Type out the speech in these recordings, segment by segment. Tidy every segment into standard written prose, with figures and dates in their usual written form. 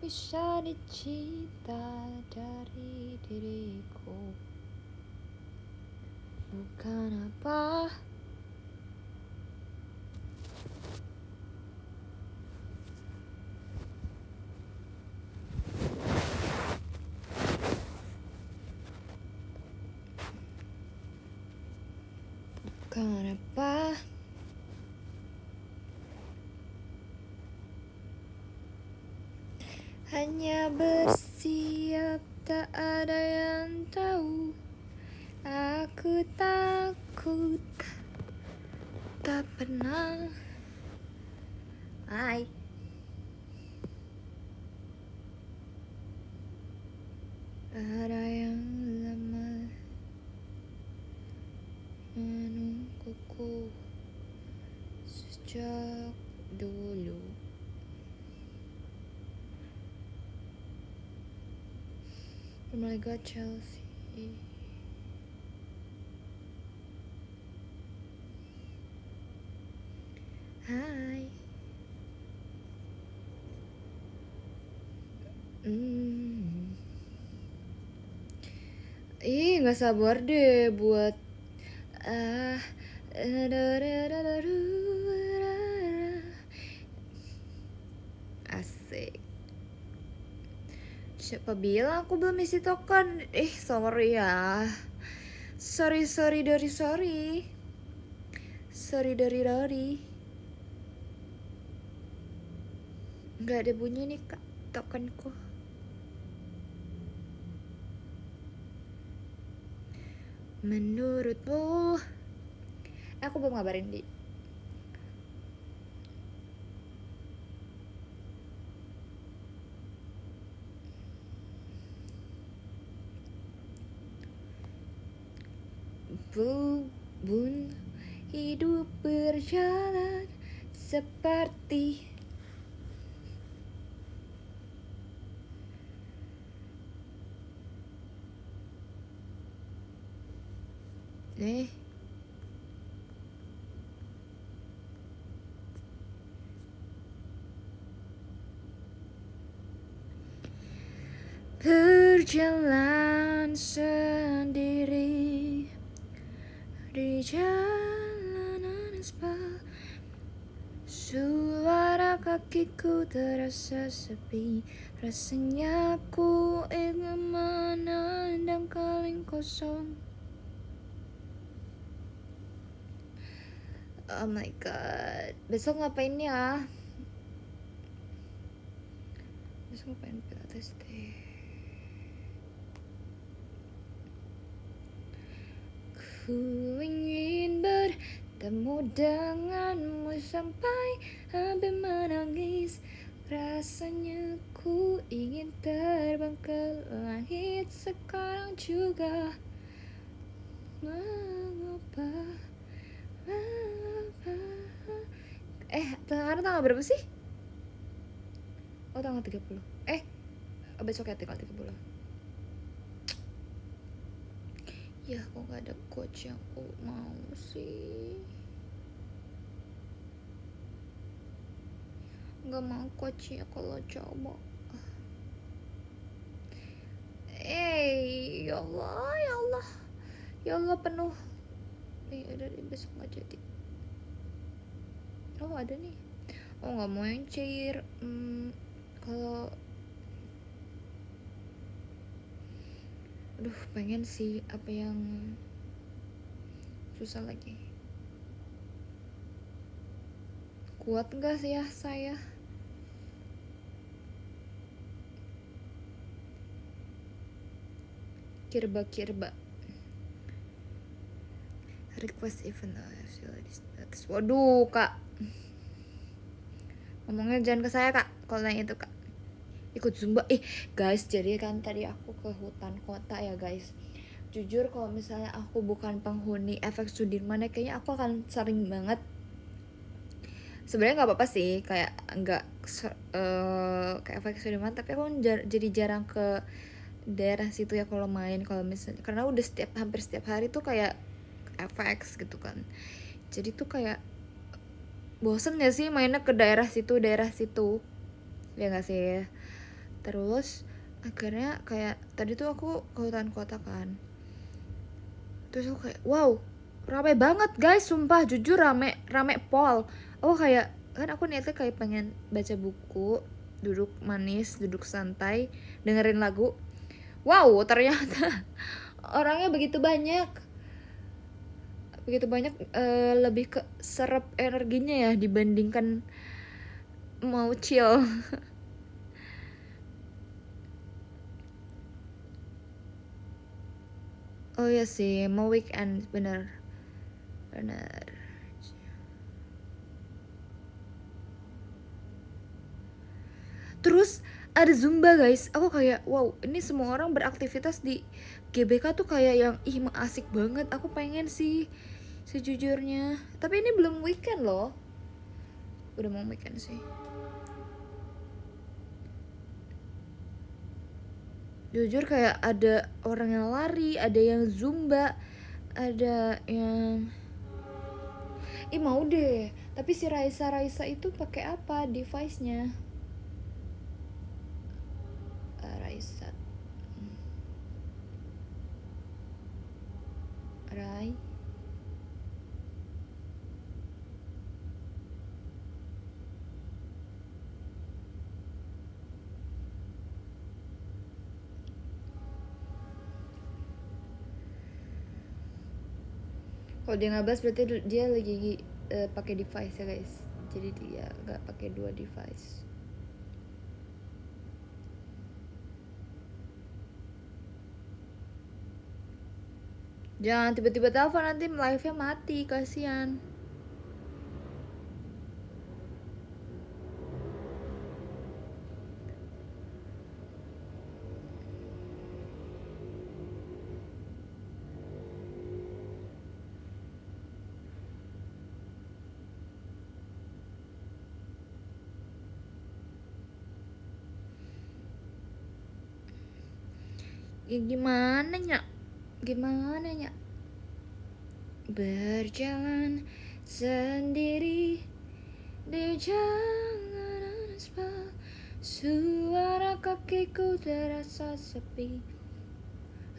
bisa dicita dari diriku. Bukan apa bukan apa hanya bersiap, tak ada yang tahu. Aku takut tak pernah. Hai. Ada yang lama menungguku sejak dulu. Oh my god, Chelsea. Hai. Ih, nggak sabar deh buat asik. Siapa bilang aku belum isi token? Sorry ya. Sorry dari sorry. Sorry dari. Nggak ada bunyi nih kak tokenku. Menurutmu, aku belum ngabarin di. Bun hidup berjalan seperti berjalan sendiri di jalanan aspal. Suara kakiku terasa sepi. Rasanya ku ingin menendang kaleng kosong. Oh my god. Besok ngapain ya? Besok ngapain pilates deh. Ku ingin bertemu denganmu sampai hampir menangis. Rasanya ku ingin terbang ke langit sekarang juga. Mengapa? Tanggal berapa sih? Oh, tanggal 30. Besok ya tanggal 30. Ya, kok gak ada coach yang aku mau sih. Gak mau coach ya kalau coba. Ya Allah, ya Allah. Ya Allah, penuh. Udah besok gak jadi. Oh, ada nih. Oh, gak mau yang cair. Kalau pengen sih apa yang susah lagi. Kuat gak sih ya saya? Kirba request event. Waduh kak, ngomongnya jangan ke saya kak. Kalau yang itu kak ikut zumba. Guys, jadi kan tadi aku ke hutan kota ya guys. Jujur kalau misalnya aku bukan penghuni efek Sudirman ya, kayaknya aku akan sering banget. Sebenarnya nggak apa-apa sih, kayak nggak ke efek Sudirman, tapi aku jadi jarang ke daerah situ ya kalau main. Kalau misalnya karena udah hampir setiap hari tuh kayak FX gitu kan, jadi tuh kayak bosen gak sih mainnya ke daerah situ ya nggak sih. Terus akhirnya kayak tadi tuh aku ke hutan kota kan, terus aku kayak wow, rame banget guys, sumpah jujur rame rame pol. Aku kayak kan aku niatnya kayak pengen baca buku, duduk manis, duduk santai, dengerin lagu. Wow, ternyata orangnya begitu banyak, begitu banyak. Lebih ke serap energinya ya dibandingkan mau chill. Oh iya sih, mau weekend, bener bener. Terus ada zumba guys, aku kayak wow, ini semua orang beraktivitas di GBK tuh kayak yang ih asik banget. Aku pengen sih sejujurnya, tapi ini belum weekend loh, udah mau weekend sih. Jujur kayak ada orang yang lari, ada yang zumba, ada yang ih mau deh. Tapi si Raisa Raisa itu pakai apa device-nya? Raisa Rai. Kalau dia nggak bahas berarti dia lagi pakai device ya guys. Jadi dia nggak pakai dua device. Jangan tiba-tiba telepon, nanti live-nya mati, kasihan. Ya gimana nya? Gimana nya? Berjalan sendiri di jalanan aspal, suara kakiku terasa sepi.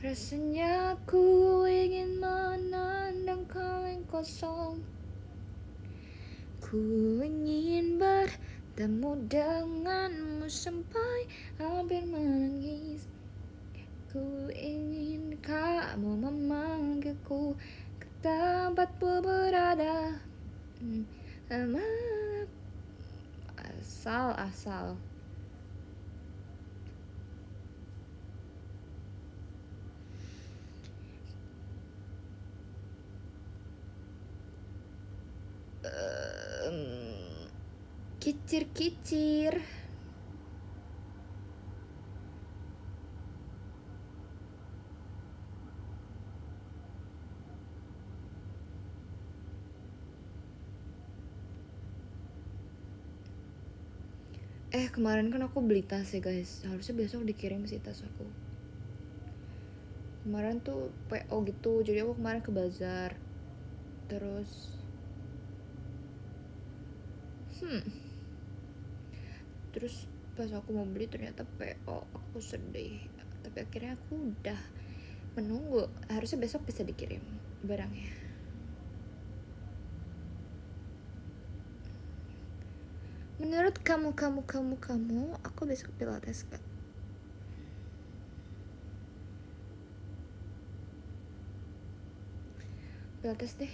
Rasanya ku ingin menandang kaleng kosong. Ku ingin bertemu denganmu sampai hampir menangis. Ku ingin kamu memanggilku ke tempatmu berada. Asal. Kicir-kicir. Kemarin kan aku beli tas ya guys, harusnya besok dikirim sih tas aku. Kemarin tuh PO gitu, jadi aku kemarin ke bazar. Terus terus pas aku mau beli ternyata PO, aku sedih. Tapi akhirnya aku udah menunggu, harusnya besok bisa dikirim barangnya. Menurut kamu, aku besok pilates gak? Pilates deh.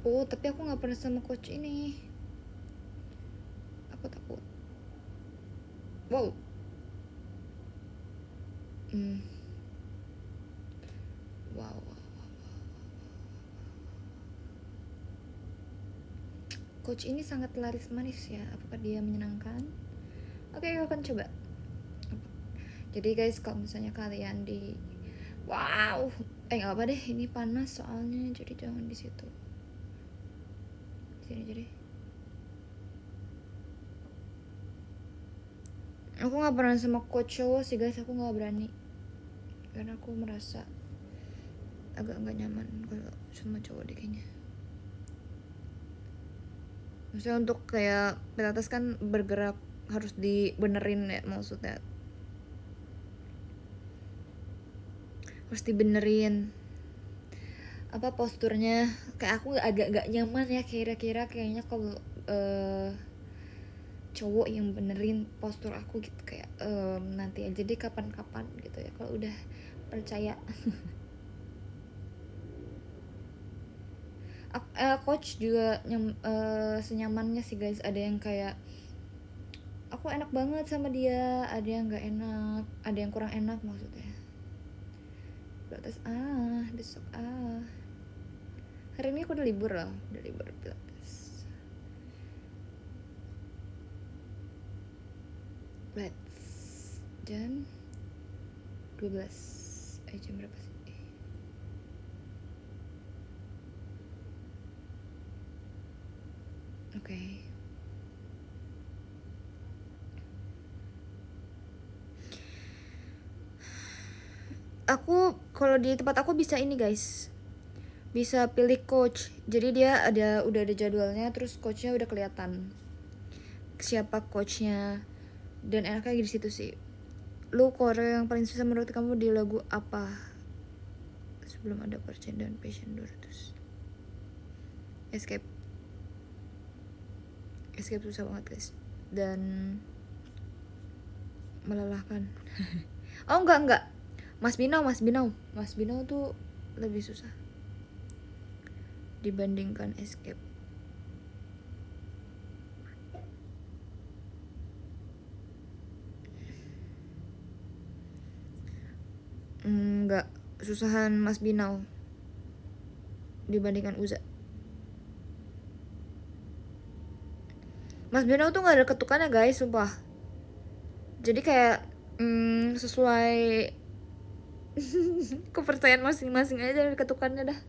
Oh, tapi aku gak pernah sama coach ini. Aku takut. Wow. Wow. Coach ini sangat laris manis ya. Apakah dia menyenangkan? Oke, aku akan coba. Jadi guys, kalau misalnya kalian di wow, nggak apa deh, ini panas soalnya, jadi jangan di situ. Sini jadi. Aku nggak pernah sama coach cowok sih guys, aku nggak berani. karena aku merasa agak nggak nyaman kalau sama cowok deh kayaknya. Maksudnya untuk kayak pilates kan bergerak harus dibenerin ya, maksudnya harus dibenerin apa posturnya. Kayak aku agak gak nyaman ya kira-kira kayaknya kalau cowok yang benerin postur aku gitu, kayak nanti aja deh kapan-kapan gitu ya kalau udah percaya. Coach juga senyamannya sih guys. Ada yang kayak aku enak banget sama dia, ada yang nggak enak, ada yang kurang enak maksudnya. Pilates besok hari ini aku udah libur loh, udah libur pilates. Let's jam 12 jam berapa sih? Oke. Aku kalau di tempat aku bisa ini guys, bisa pilih coach. Jadi dia udah ada jadwalnya, terus coachnya udah kelihatan siapa coachnya, dan enaknya di situ sih. Lu choreo yang paling susah menurut kamu di lagu apa? Sebelum ada percintaan passion 200. Escape susah banget guys, dan melelahkan. Oh enggak, Mas Binau tuh lebih susah dibandingkan Escape. Enggak, susahan Mas Binau dibandingkan Uza. Mas Binau tuh gak ada ketukannya guys, sumpah. Jadi kayak sesuai kepercayaan masing-masing aja ketukannya dah.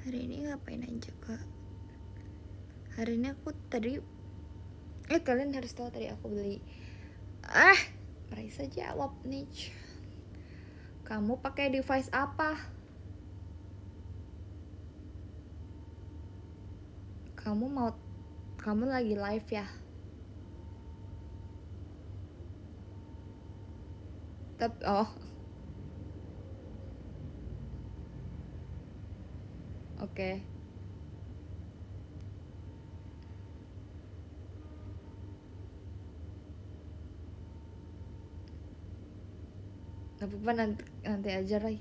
Hari ini ngapain aja kak? Hari ini aku tadi kalian harus tahu tadi aku beli Raisa jawab nih. Kamu pakai device apa? Kamu lagi live ya? Tapi Oke. Gak apa-apa, nanti aja Ray.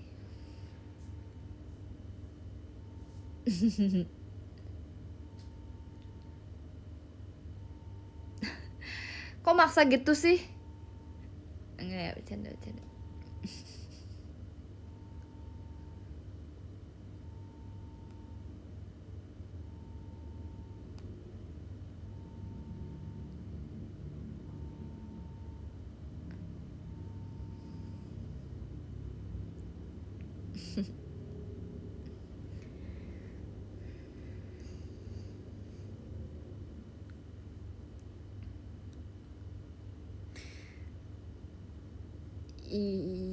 Kok maksa gitu sih? Enggak ya, bercanda.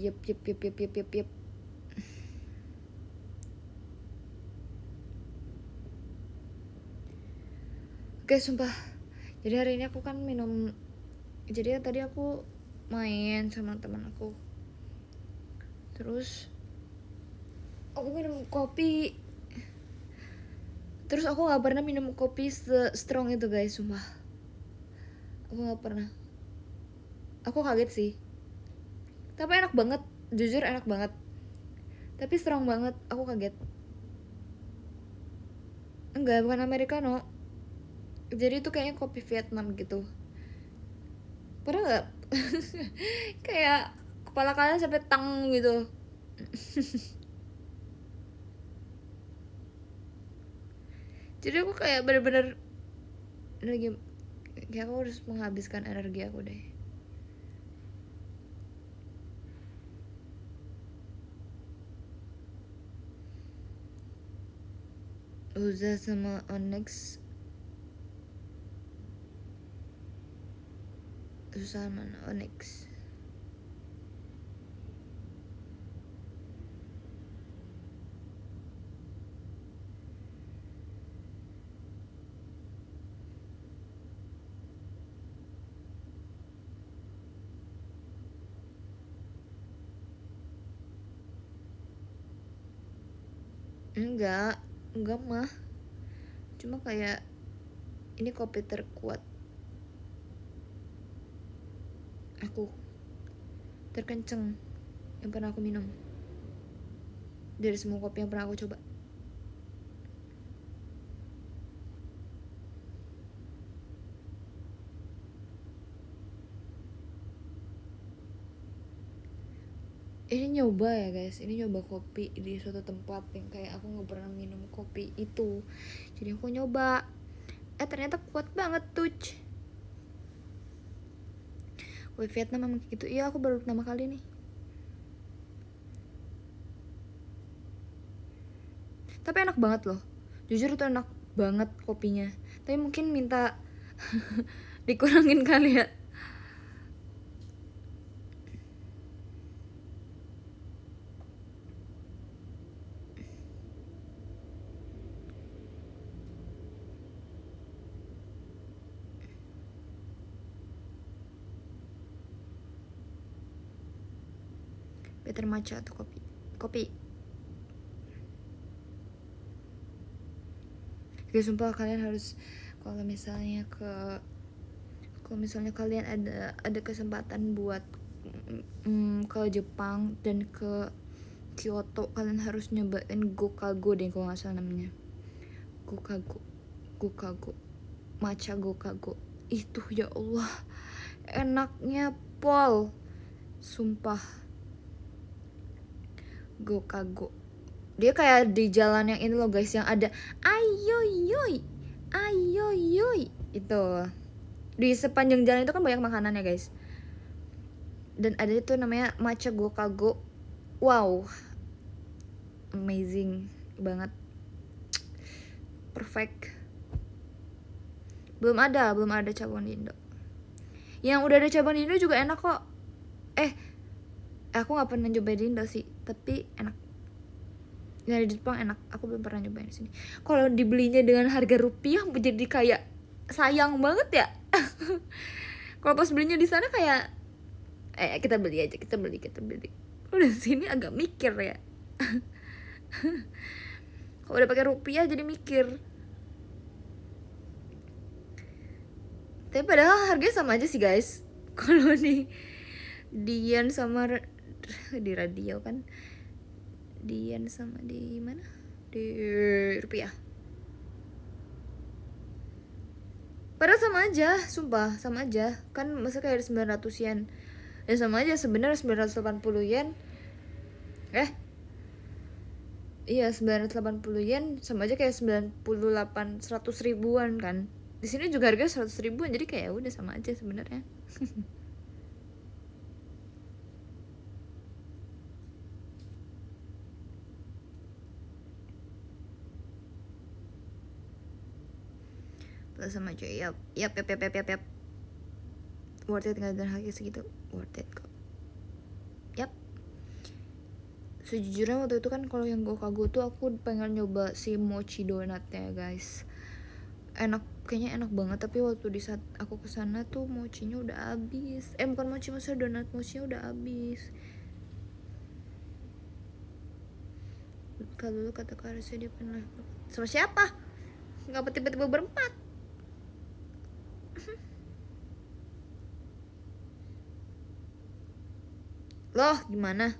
Yep. Oke, sumpah. Jadi hari ini aku kan minum. Jadi tadi aku main sama teman aku. Terus aku minum kopi. Terus aku nggak pernah minum kopi strong itu guys, sumpah. Aku nggak pernah. Aku kaget sih. Tapi enak banget, jujur enak banget. Tapi strong banget, aku kaget. Enggak, bukan americano. Jadi itu kayaknya kopi Vietnam gitu. Padahal nggak kayak kepala kalian sampai tang gitu. Jadi aku kayak bener-bener lagi, kayak aku harus menghabiskan energi aku deh. Uza sama Onyx. Susah mana Onyx. Enggak mah. Cuma kayak ini kopi terkuat aku, terkenceng yang pernah aku minum dari semua kopi yang pernah aku coba. Ini nyoba ya guys, ini nyoba kopi di suatu tempat yang kayak aku nggak pernah minum kopi itu, jadi aku nyoba, ternyata kuat banget tuh. Kopi Vietnam memang kayak gitu. Iya, aku baru pertama kali nih. Tapi enak banget loh, jujur itu enak banget kopinya. Tapi mungkin minta dikurangin kali ya. Better matcha atau kopi. Oke, sumpah kalian harus, kalau misalnya kalian ada kesempatan buat ke Jepang dan ke Kyoto, kalian harus nyobain Gokago deh kalau nggak salah namanya. Gokago matcha Gokago itu, ya Allah enaknya pol, sumpah. Gokago dia kayak di jalan yang ini loh guys, yang ada ayo yoy itu. Di sepanjang jalan itu kan banyak makanan ya guys, dan ada itu namanya matcha Gokago. Wow, amazing banget, perfect. Belum ada cabang di Indo. Yang udah ada cabang di Indo juga enak kok. Aku nggak pernah nyobain di Indo sih, tapi enak. Yang di Jepang enak, aku belum pernah nyobain di sini. Kalau dibelinya dengan harga rupiah jadi kayak sayang banget ya. Kalau pas belinya di sana kayak kita beli aja, kita beli. Udah sini agak mikir ya. Kalau udah pakai rupiah jadi mikir. Tapi padahal harganya sama aja sih guys. Kalau di Dian sama di radio kan, Dian sama di mana, di rupiah, padahal sama aja, sumpah sama aja kan. Masa kayak 900 yen ya, sama aja sebenarnya. 980 yen iya 980 yen sama aja kayak 98 100 ribuan kan. Di sini juga harga 100 ribuan, jadi kayak udah sama aja sebenarnya. Plus sama aja. Yap. Worth it nggak, dan harga segitu worth it kok. Yap. Sejujurnya waktu itu kan kalau yang Gokago tuh aku pengen nyoba si mochi donatnya guys. Kayaknya enak banget, tapi waktu di saat aku kesana tuh mochinya udah habis. Bukan mochi, maksudnya donat mochinya udah habis. Kalau dulu kata Karsa dia pernah sama siapa? Ngapa tiba-tiba berempat? Loh, gimana?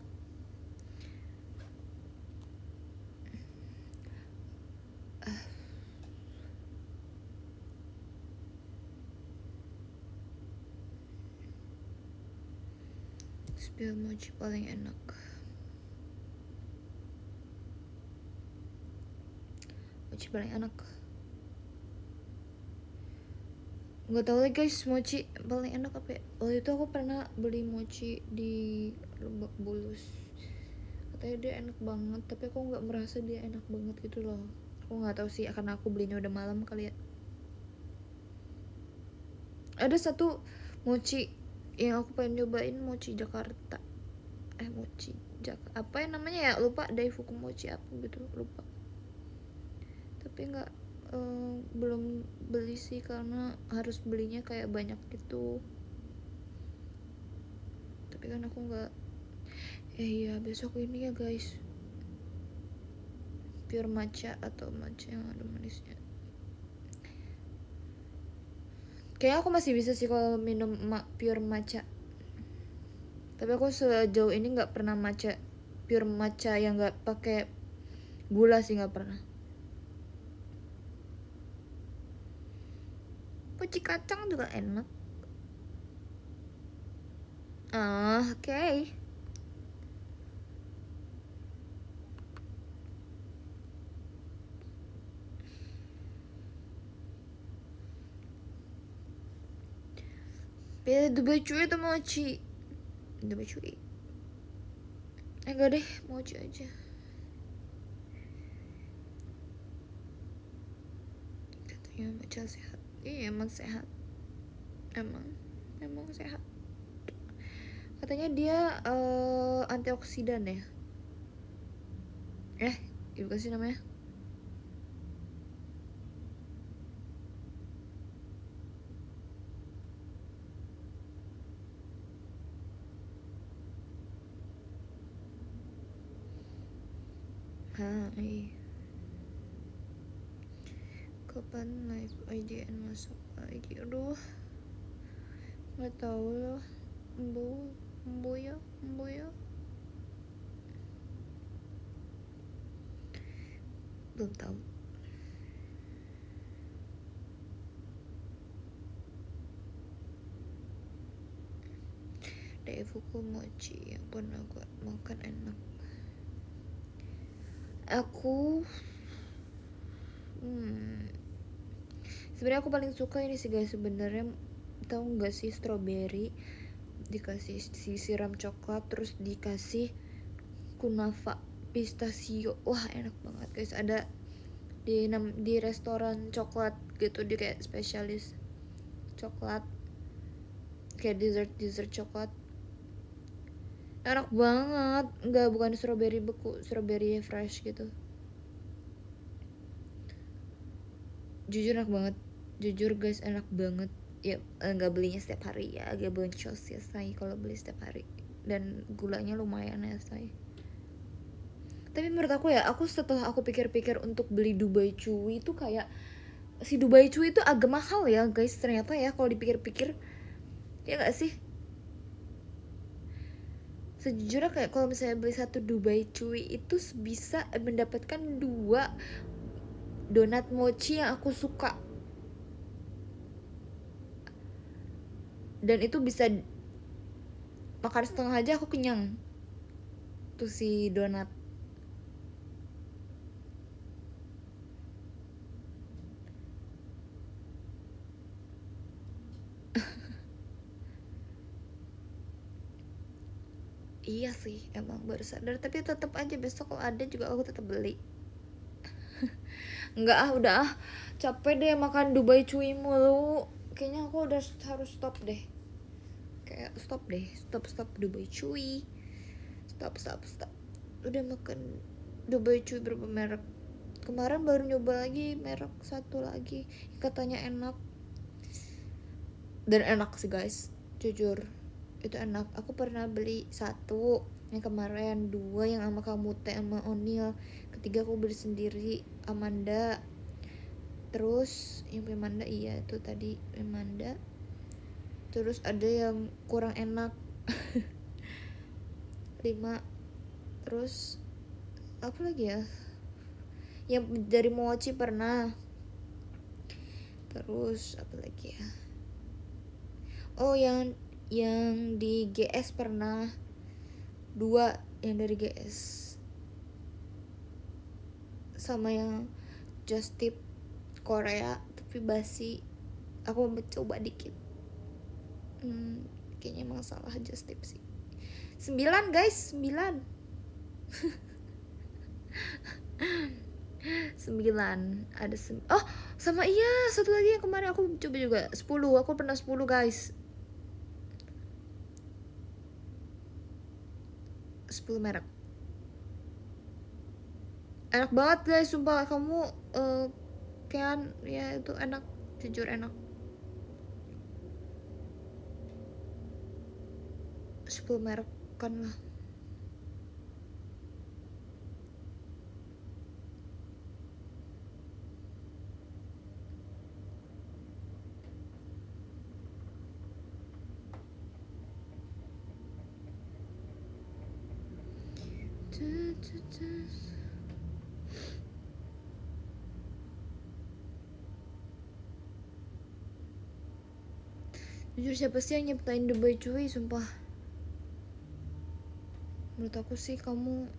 Spill mochi paling enak. Mochi paling enak. Nggak tahu lagi guys, mochi paling enak apa ya? Waktu itu aku pernah beli mochi di Lebak Bulus, katanya dia enak banget, tapi aku nggak merasa dia enak banget gitu loh. Aku nggak tahu sih karena aku belinya udah malam kali ya. Ada satu mochi yang aku pengen nyobain, mochi Jakarta. Mochi apa ya namanya ya, lupa. Daifuku mochi apa gitu, lupa. Tapi nggak belum beli sih karena harus belinya kayak banyak gitu. Tapi kan aku nggak. Iya, besok ini ya guys, pure matcha atau matcha yang ada manisnya. Kayaknya aku masih bisa sih kalau minum pure matcha. Tapi aku sejauh ini nggak pernah matcha pure matcha yang nggak pakai gula sih, nggak pernah. Poci kacang juga enak. Oke. Beda Dubai cuy itu mochi. Dubai cuy. Enggak deh, mochi aja. Katanya matcha sehat. Iya emang sehat. Emang sehat. Katanya dia antioksidan ya. Ibu kasih namanya. Hai. Kapan live IGN masuk lagi? Aduh, nggak tahu loh. Embo ya. Belum tahu. Daifuku mochi yang pernah gue makan enak. Aku sebenarnya aku paling suka ini sih guys, sebenarnya. Tahu nggak sih, strawberry dikasih siram coklat terus dikasih kunafa pistachio. Wah enak banget guys. Ada di restoran coklat gitu, dia kayak spesialis coklat, kayak dessert coklat. Enak banget. Enggak, bukan strawberry beku, strawberry fresh gitu. Jujur enak banget. Jujur guys, enak banget. Ya nggak belinya setiap hari ya, agak boncos ya say kalau beli setiap hari. Dan gulanya lumayan ya say. Tapi menurut aku ya, setelah aku pikir-pikir untuk beli Dubai Chewy itu kayak si Dubai Chewy itu agak mahal ya guys ternyata ya kalau dipikir-pikir. Ya nggak sih? Sejujurnya kayak kalau misalnya beli satu Dubai Chewy itu bisa mendapatkan 2 donat mochi yang aku suka. Dan itu bisa makan setengah aja aku kenyang. Tuh si donat. Iya sih, emang baru sadar. Tapi tetap aja besok kalau ada juga aku tetap beli. Enggak udah capek deh makan Dubai Chewy mulu. Kayaknya aku udah harus stop deh. Kayak stop Dubai Chewy. Stop. Udah makan Dubai Chewy berapa merek. Kemarin baru nyoba lagi merek satu lagi, katanya enak. Dan enak sih guys, jujur itu enak. Aku pernah beli satu yang kemarin, 2 yang sama kamu teh sama Onil, ketiga aku beli sendiri Amanda. Terus yang Amanda iya itu tadi Amanda. Terus ada yang kurang enak 5. Terus apa lagi ya, yang dari mochi pernah. Terus apa lagi ya, yang di GS pernah 2 yang dari GS, sama yang Just Tip Korea tapi basi. Aku mau coba dikit. Kayaknya emang salah Just Tip sih. 9 guys, 9 9 ada oh sama iya satu lagi yang kemarin aku coba juga 10, aku pernah 10 guys, 10 merek enak banget guys sumpah kamu kan ya itu enak jujur enak 10 merek kan lah. Jujur siapa sih yang nyiptain The Boy cuy sumpah, menurut aku sih kamu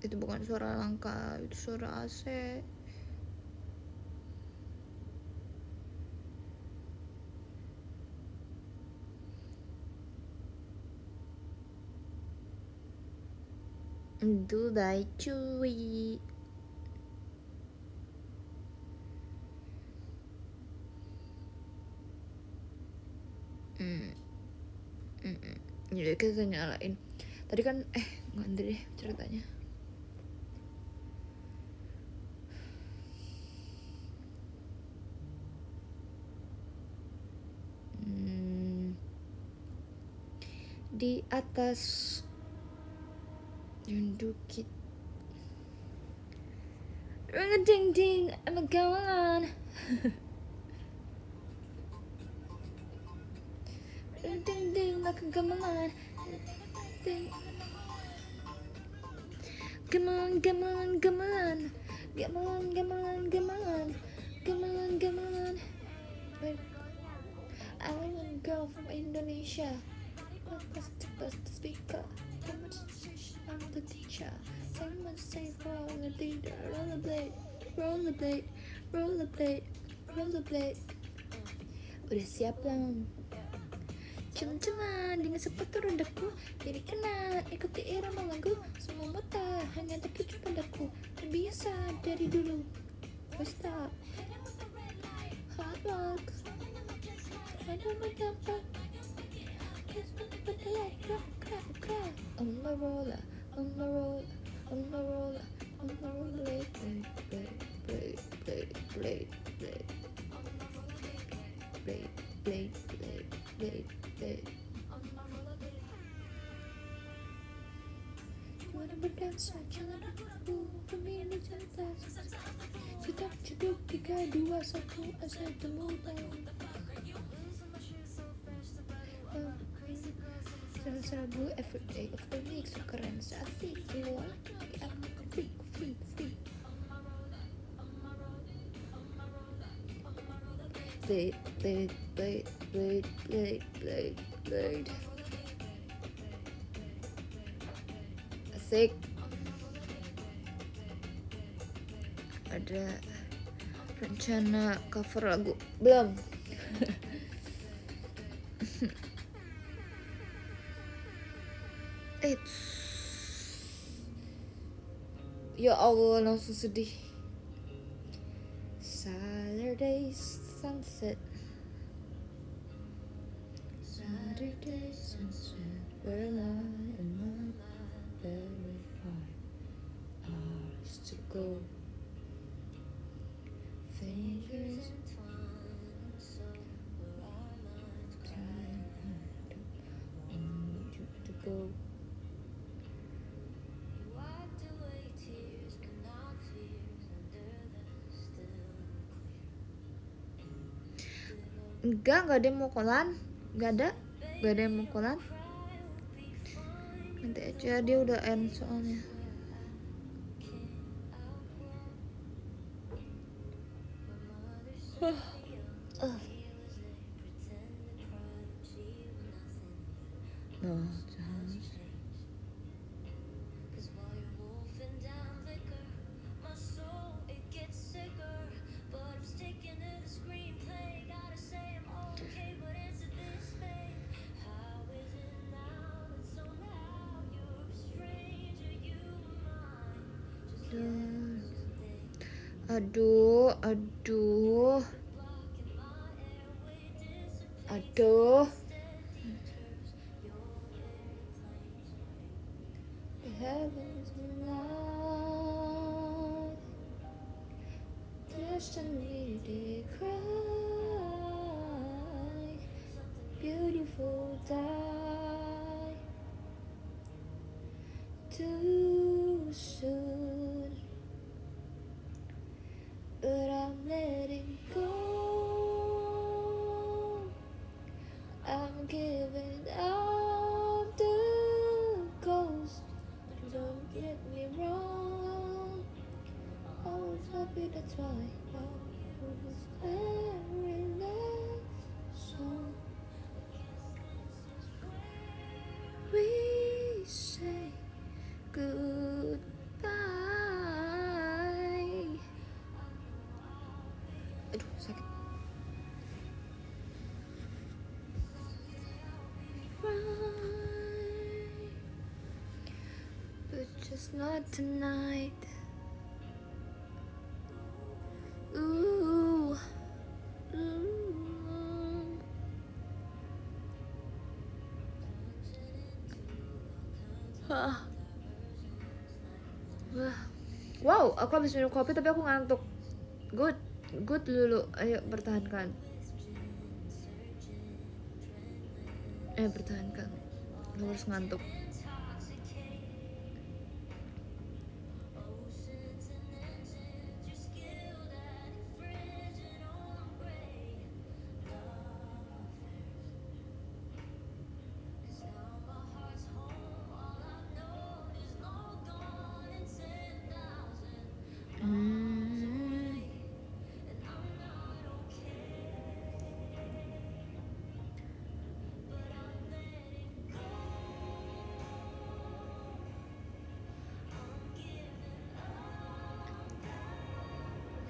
itu bukan suara langka, itu suara AC. Dubai cuy. Jadi kita nyalain tadi kan ganti deh ceritanya. Di atas dudukit ding ding I'm a gone ding ding like a gamelan ding. Gamelan gamelan gamelan gamelan gamelan gamelan gamelan gamelan. I want a girl from Indonesia. Plus the speaker. I'm the teacher. Someone say rollerblade, rollerblade, rollerblade, rollerblade, rollerblade. Udah siap belum? Jalan-jalan dengan sepatu rodaku, jadi kena ikuti irama lagu. Semua mata hanya tertuju padaku, terbiasa dari dulu. Don't stop. Hard rock. I don't know gampang. On my roller, on my roller, on my roller, on my roller, blade, blade, blade, blade, blade, blade, blade, blade, blade, blade. You wanna berdansa, jangan ragu, pemilu cerdas. Cetak ceduk 3, 2, 1, asal temu tahu. Serbu every day of the week so keren asik semua free free free. Blade blade blade blade blade blade blade. Asik. Ada rencana cover lagu belum? Ya Allah langsung sedih. Saturday sunset, Saturday sunset, where am I in my very far hours to go. Fingers entwined, so where our minds trying to need you to go. Enggak ada yang mau kolan, nggak ada yang mau kolan. Nanti aja dia udah end soalnya. Aduh, aduh, aduh. The heavens alive, destiny they cry, beautiful die too soon, but I'm letting go. I'm giving up the ghost. Don't get me wrong. I was happy, that's why I was very last song. We say goodbye. Aduh, sakit. Right, but just not tonight. Ooh, ooh. Hah. Wah. Wow, aku habis minum kopi tapi aku ngantuk. Good, good dulu. Ayo pertahankan. Pertahankan. Kamu harus ngantuk.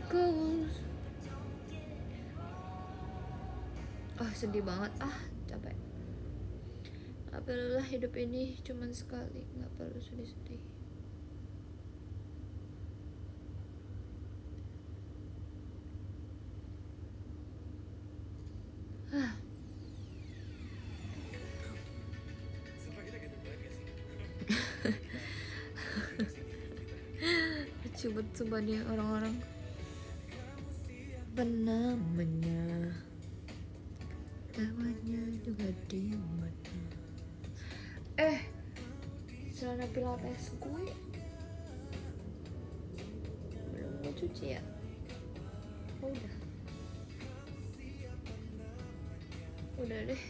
Goes. Oh, sedih banget. Capek. Apalah, hidup ini cuman sekali, nggak perlu sedih-sedih. Lucu banget sumpah nih orang-orang. Apa namanya? Namanya juga di mana? Celana pilates gue belum mau cuci ya? Oh, udah deh,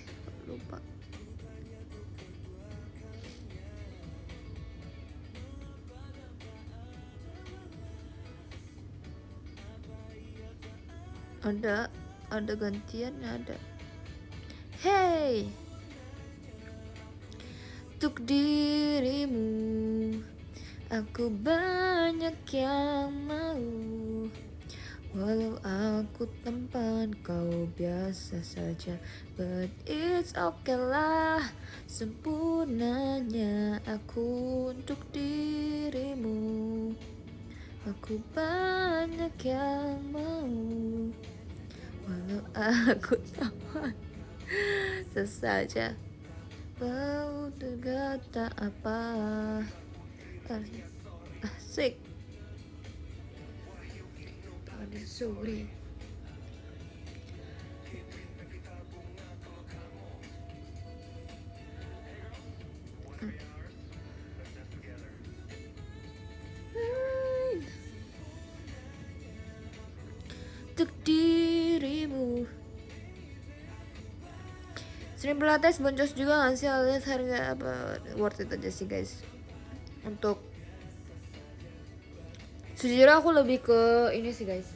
lupa. Ada gantiannya, ada. Hey, untuk dirimu aku banyak yang mau, walau aku tampan kau biasa saja, but it's okay lah. Sempurnanya aku untuk dirimu, aku banyak yang mau, walau aku tampan sesaja, bau juga tak apa. Asik. Ada sore. Untuk dirimu. Stream pilates boncos juga gak sih? Lihat harga apa, worth it aja sih guys. Untuk sejujurnya aku lebih ke ini sih guys,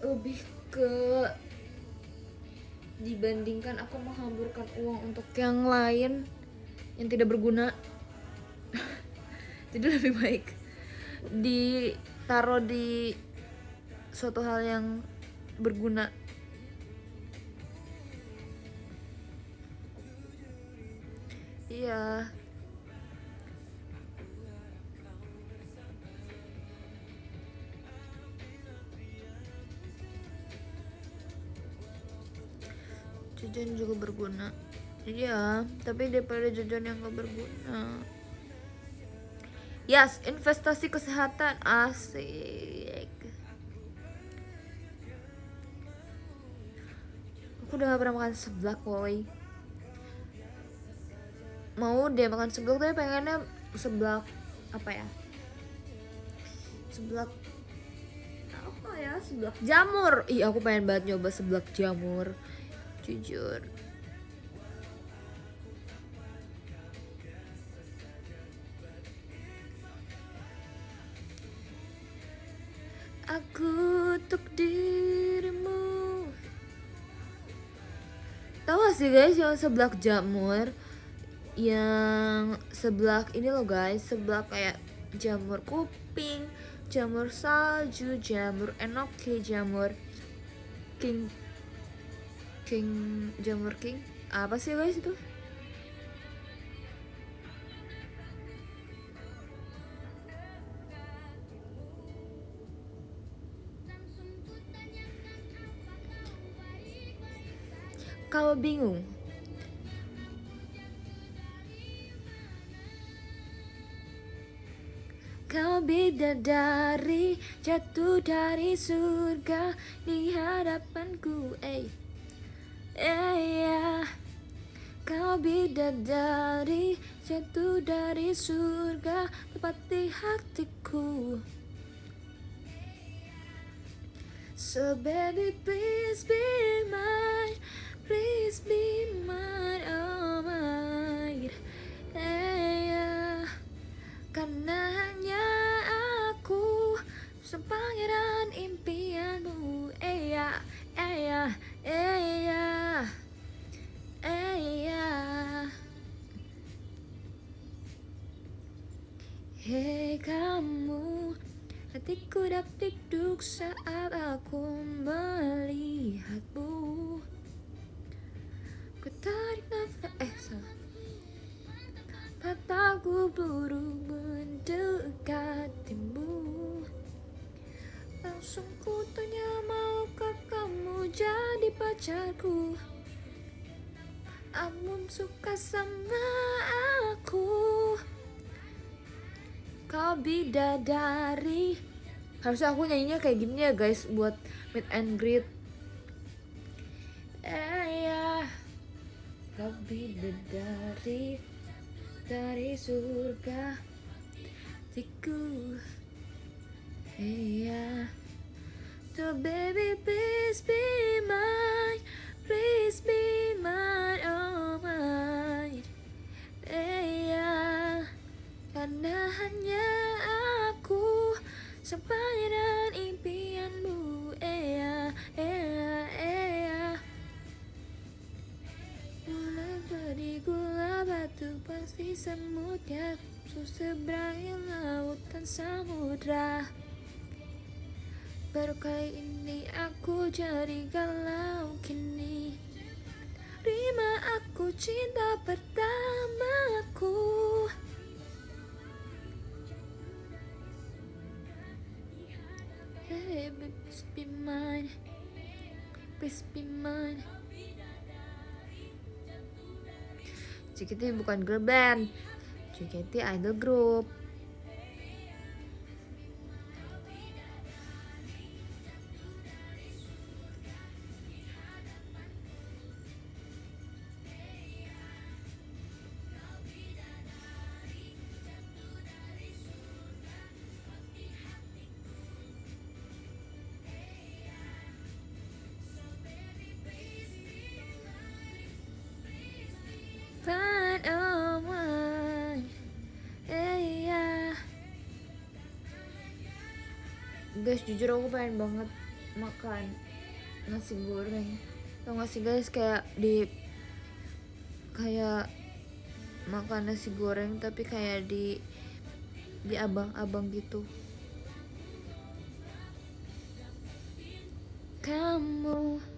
lebih ke dibandingkan aku menghamburkan uang untuk yang lain yang tidak berguna. Jadi lebih baik ditaruh di suatu hal yang berguna. Iya. jajan juga berguna. Iya, tapi daripada jajan yang gak berguna. Yes, investasi kesehatan asik. Aku udah gak pernah makan seblak, woi. Mau deh makan seblak, tapi pengennya seblak apa ya? Seblak apa ya? Seblak jamur. Ih, aku pengen banget nyoba seblak jamur. Jujur. Aku untuk dirimu. Tahu gak sih guys yang seblak jamur? Yang seblak ini loh guys, seblak kayak jamur kuping, jamur salju, jamur enoki, jamur king king jamur king apa sih guys itu? Kalau bingung, kau bidadari jatuh dari surga di hadapanku, ya. Kau bidadari jatuh dari surga tepat di hatiku. So baby please be mine, please be mine, oh mine, yeah. Karena hanya aku sang pangeran impianmu, yeah, yeah, yeah, yeah. Hei kamu, hatiku dapdikduk saat aku melihatmu. Ku tarik nafas, mataku buru mendekatimu. Langsung ku tanya, maukah kamu jadi pacarku? Kamu suka sama aku? Kau bidadari. Harusnya aku nyanyinya kayak gini ya guys, buat meet and greet. Ya. Kau bidadari dari surga hatiku, ya. So baby please be mine, please be mine, oh mine, ya. Karena hanya aku sang pangeran impianmu, ya. Mulai dari gula batu pasti semutnya seberangi lautan samudra. Baru kali ini aku jadi galau kini. Terima aku cinta pertamaku. Hey baby, please be mine, please be mine. JKT bukan girl band, JKT idol group. Fine, oh mine, yeah. Guys, jujur aku pengen banget makan nasi goreng. Tau gak sih guys, kayak makan nasi goreng tapi kayak di abang-abang gitu. Kamu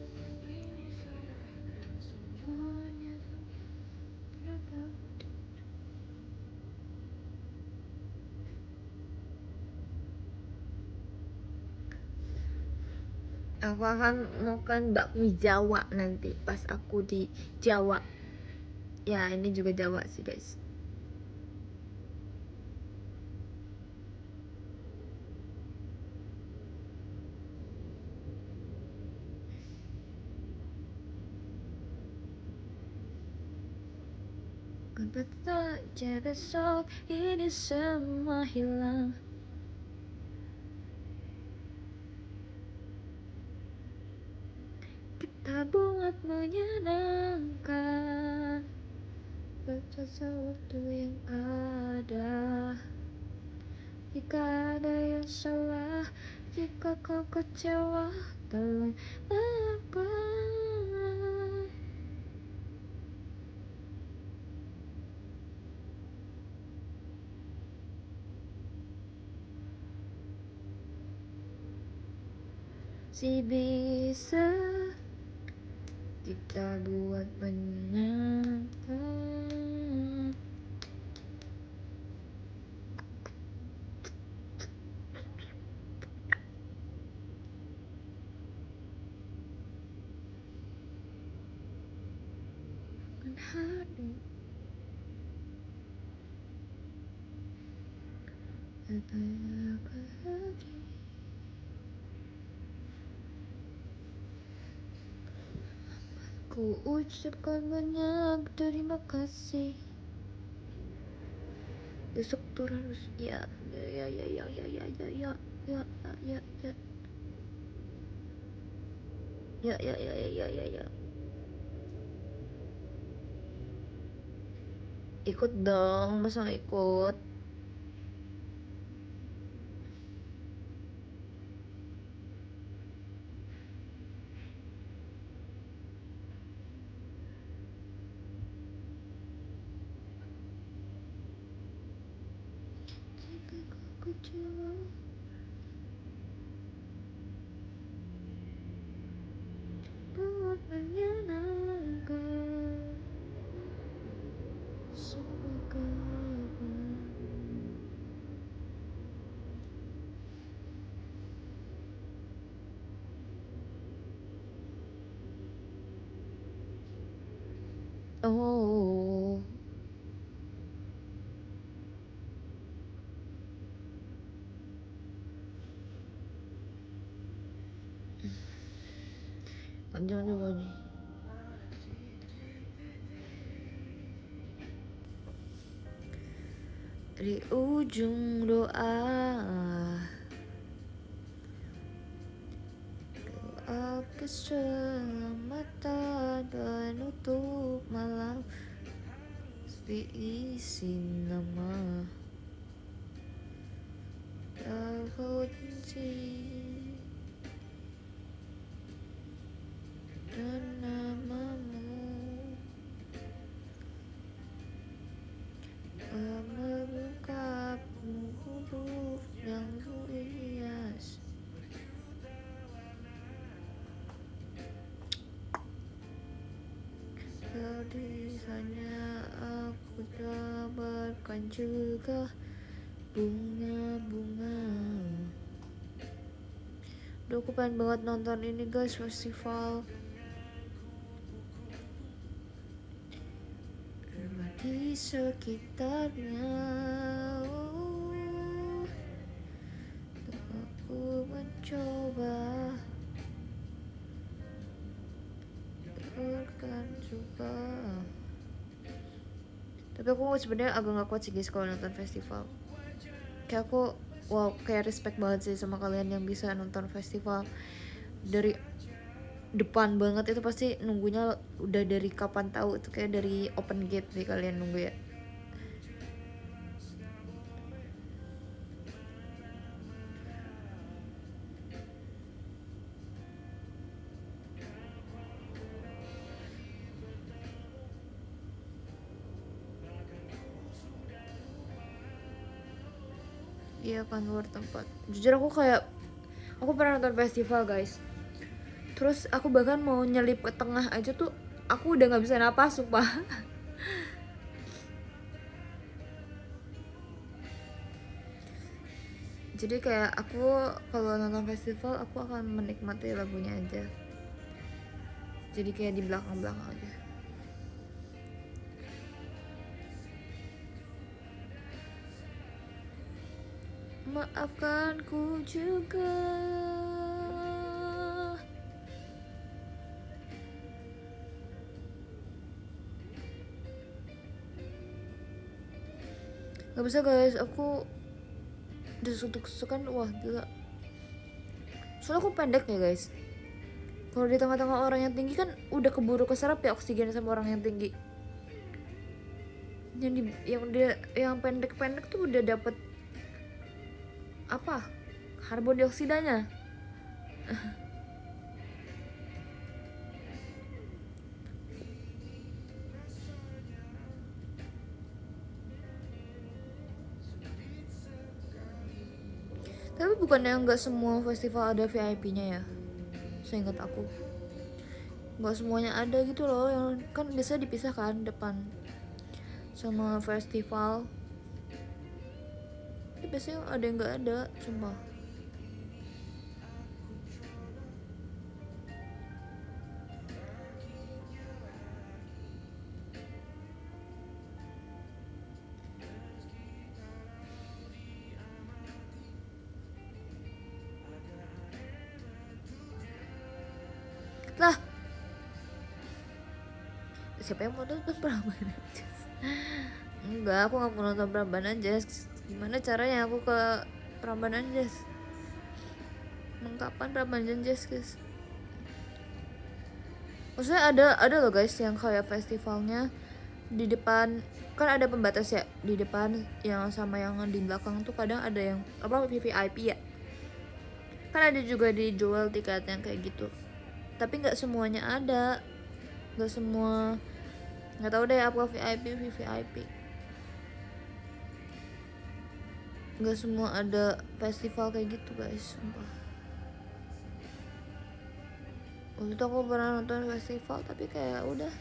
Aku akan makan bakmi Jawa nanti pas aku di Jawa. Ya, ini juga Jawa sih, guys. Kan betul aja besok ini semua hilang. Kita buat menyenangkan baca waktu yang ada. Jika ada yang salah, jika kau kecewa, tolong maafkan. Si bisa kita buat menyenangkan. Hati katanya bahagia. Ku ucapkan banyak terima kasih. Besok tuh harus ya ya ya ya ya ya ya ya ya ya ya ya ya ya ya ya ya ya. Ikut dong, masa nggak ikut? Jika kau kecewa, buat menyenangkan semua kabar. Oh, panjang juga nih. Di ujung doa keselamatan penutup malam diisi nama kau benci dan namamu mengungkapmu huruf yang hias. Jadi hanya aku dapatkan juga bunga-bunga. Duh, aku pengen banget nonton ini guys, festival di sekitarnya. Aku mencoba akan juga, tapi aku sebenarnya agak nggak kuat sih guys kalau nonton festival. Kayak aku wow, kayak respect banget sih sama kalian yang bisa nonton festival dari depan banget. Itu pasti nunggunya udah dari kapan tahu, itu kayak dari open gate nih kalian nunggu ya. Iya kan, luar tempat. Jujur aku pernah nonton festival guys. Terus aku bahkan mau nyelip ke tengah aja tuh aku udah nggak bisa napas sumpah. Jadi kayak aku kalau nonton festival aku akan menikmati lagunya aja. Jadi kayak di belakang-belakang aja. Maafkanku juga. Gak bisa guys, aku desuk-desukan, wah gila. Soalnya aku pendek ya guys. Kalau di tengah-tengah orang yang tinggi kan udah keburu keserap ya oksigen sama orang yang tinggi. Yang pendek-pendek tuh udah dapet apa? Karbon dioksidanya. Tapi bukannya nggak semua festival ada VIP-nya ya? Seingat aku. Nggak semuanya ada gitu loh, yang kan biasa dipisahkan depan sama festival. Tapi biasanya ada yang nggak ada, sumpah. Lah, siapa yang mau nonton Prambanan Jazz? Enggak, aku nggak mau nonton Prambanan Jazz. Gimana caranya aku ke Prambanan Jazz? Kapan Prambanan Jazz guys? Maksudnya ada loh guys yang kayak festivalnya di depan, kan ada pembatas ya di depan yang sama yang di belakang tuh kadang ada yang apa VVIP ya, kan ada juga dijual tiket yang kayak gitu, tapi nggak semuanya ada, nggak semua, nggak tahu deh apa VIP VVIP, nggak semua ada festival kayak gitu guys, sumpah. Waktu itu aku pernah nonton festival tapi kayak udah.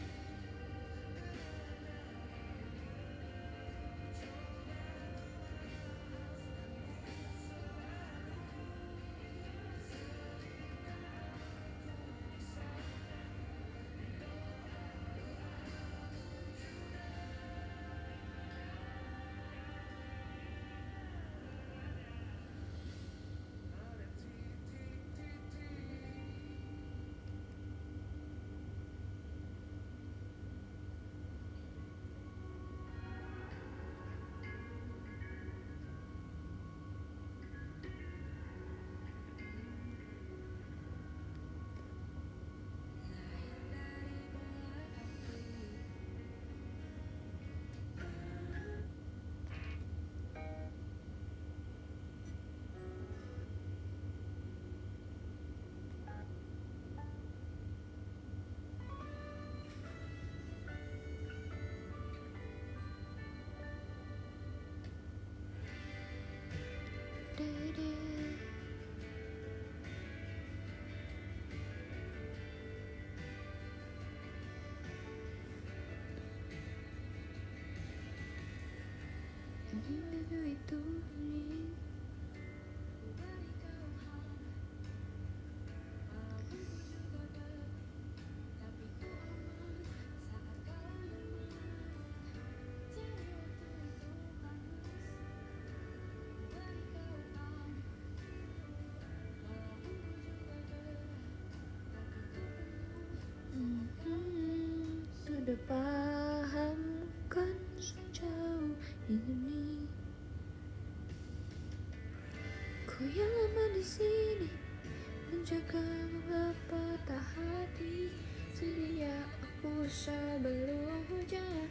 Sudah paham kan sejauh ini, ku yang lama di sini menjaga mengapa tak hati, sedia aku sebelum hujan.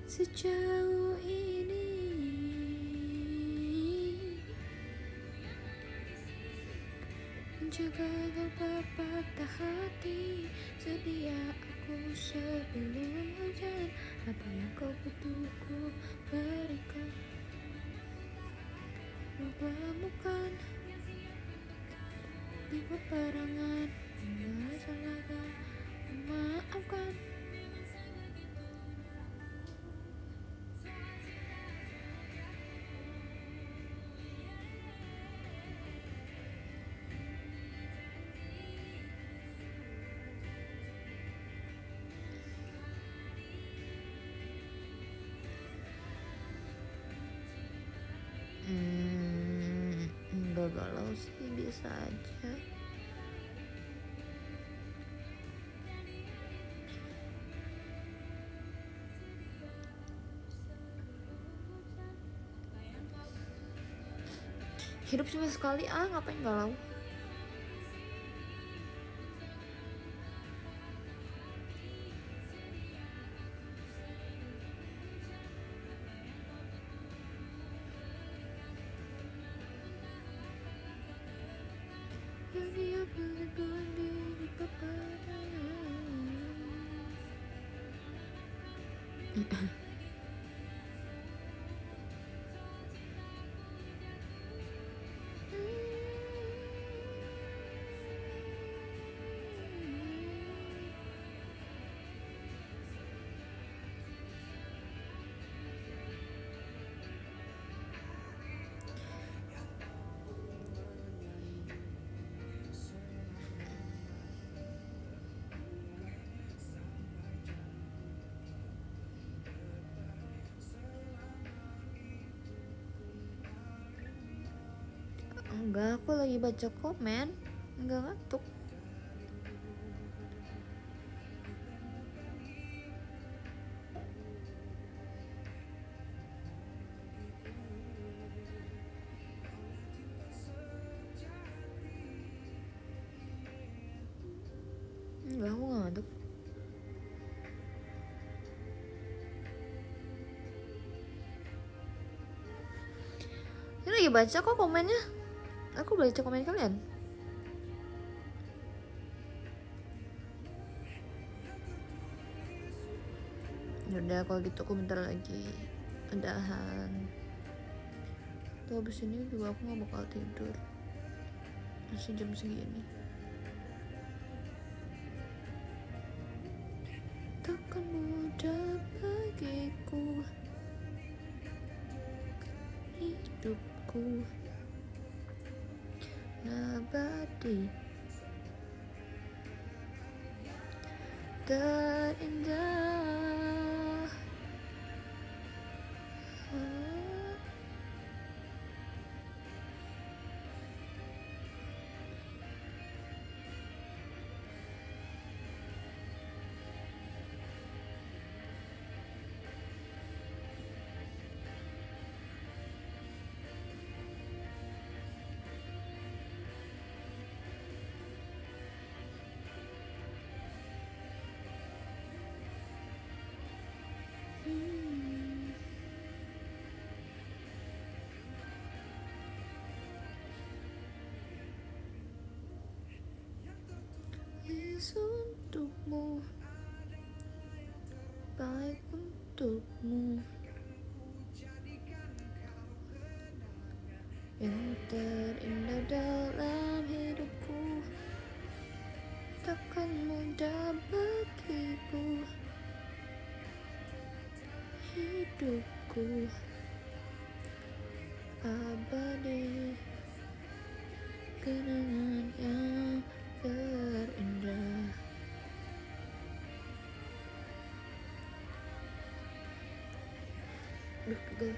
sejauh ini. Menjaga agar patah hati, sedia aku sebelum hujan. Apa yang kau butuh ku berikan, lupakan di peperangan, menyalahkan, memaafkan. Enggak galau sih, biasa aja. Hidup cuma sekali, ngapain galau? Dia berbuat di peperangan. Enggak, aku lagi baca komen, enggak ngantuk. Enggak, aku nggak ngantuk. Ini lagi baca kok komennya. Aku baca komen kalian. Yaudah kalau gitu aku bentar lagi udahan. Tuh abis ini juga aku gak bakal tidur. Masih jam segini. Takkan mudah bagiku hidupku abadi terindah. Untukmu, baik untukmu, yang terindah dalam hidupku. Takkan mudah bagiku hidupku abadi, kenangan yang terindah. Pegel.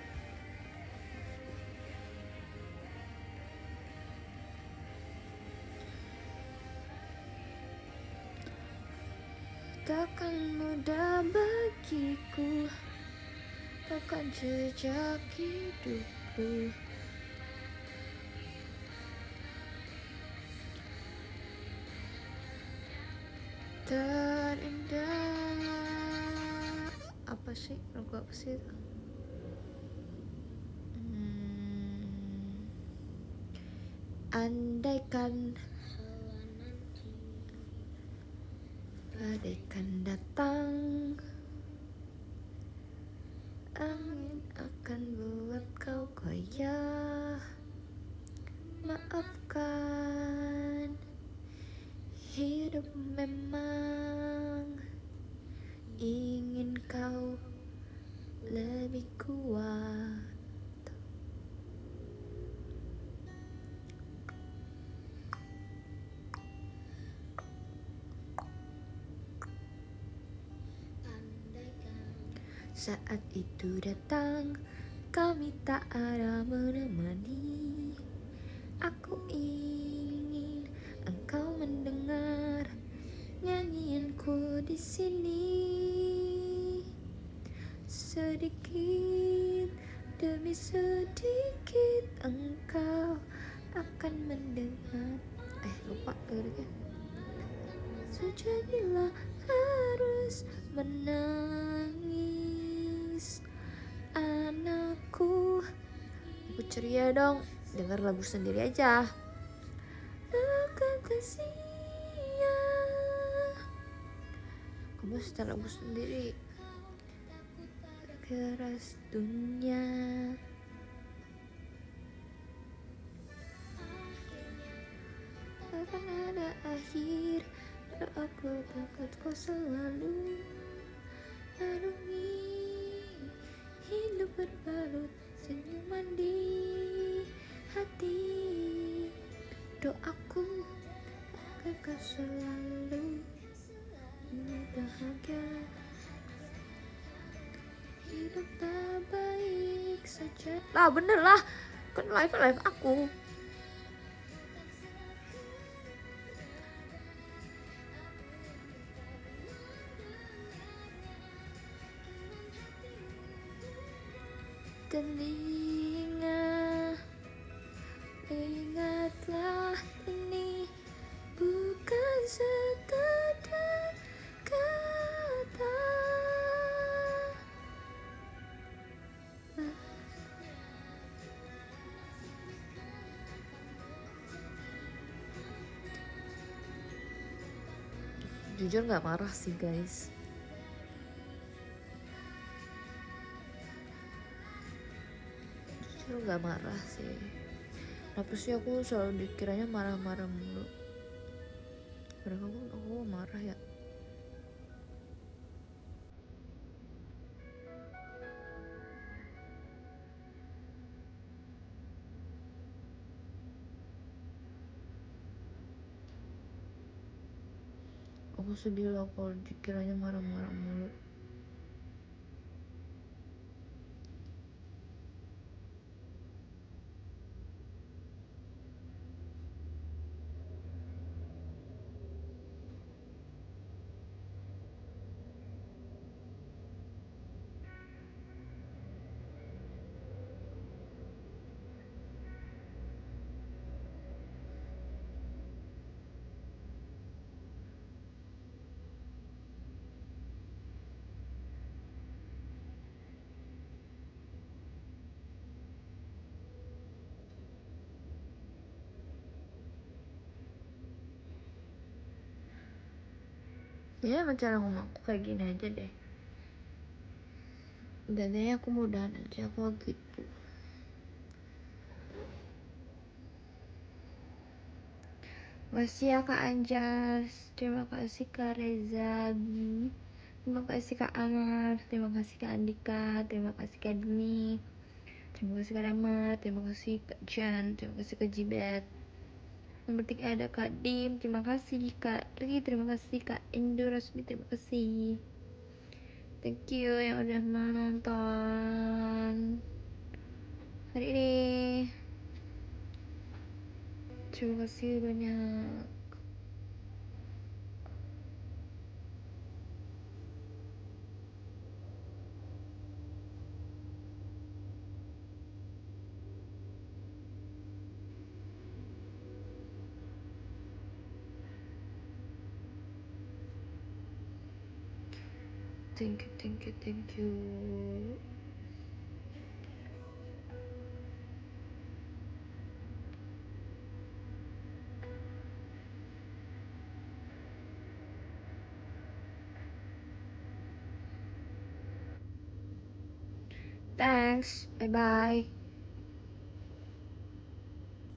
Takkan mudah bagiku, takkan jejak hidupku terindah. Apa Lagu apa sih itu? Andaikan badai datang, angin akan buat kau goyah. Maafkan, hidup memang ingin kau lebih kuat. Saat itu datang, kami tak ada menemani. Aku ingin engkau mendengar nyanyianku di sini. Sedikit demi sedikit engkau akan mendengar. Lupa liriknya. Sejadilah harus menangis, anakku. Aku ceria dong, dengar lagu sendiri aja. Akan sia-sia. Kamu setel lagu sendiri. Keras dunia, akan ada akhir. Aku takut kau selalu arungi hidup berbalut senyuman di hati. Doaku agar kau selalu bahagia. Hidup tak baik saja. Lah bener lah, kan live aku. Telinga, ingatlah ini bukan sekadar kata. Jujur gak marah sih guys. Jujur gak marah sih. Kenapa sih aku selalu dikiranya marah-marah mulu? Padahal aku marah ya. Aku sedih loh kalau dikiranya marah-marah mulu. Ya emang cara ngomong aku kayak gini aja deh. Dadanya aku mudahan aja aku gitu. Makasih ya Kak Anjas, terima kasih Kak Reza, terima kasih Kak Amar, terima kasih Kak Andika, terima kasih Kak Dini, terima kasih Kak Rama, terima kasih Kak Jan, terima kasih Kak Jibet. Nomor 3 ada Kak Dim, terima kasih Kak Ri, terima kasih Kak Indo Rasmi, terima kasih. Thank you yang udah menonton hari ini. Terima kasih banyak. Thank you, thank you, thank you. Thanks. Bye bye.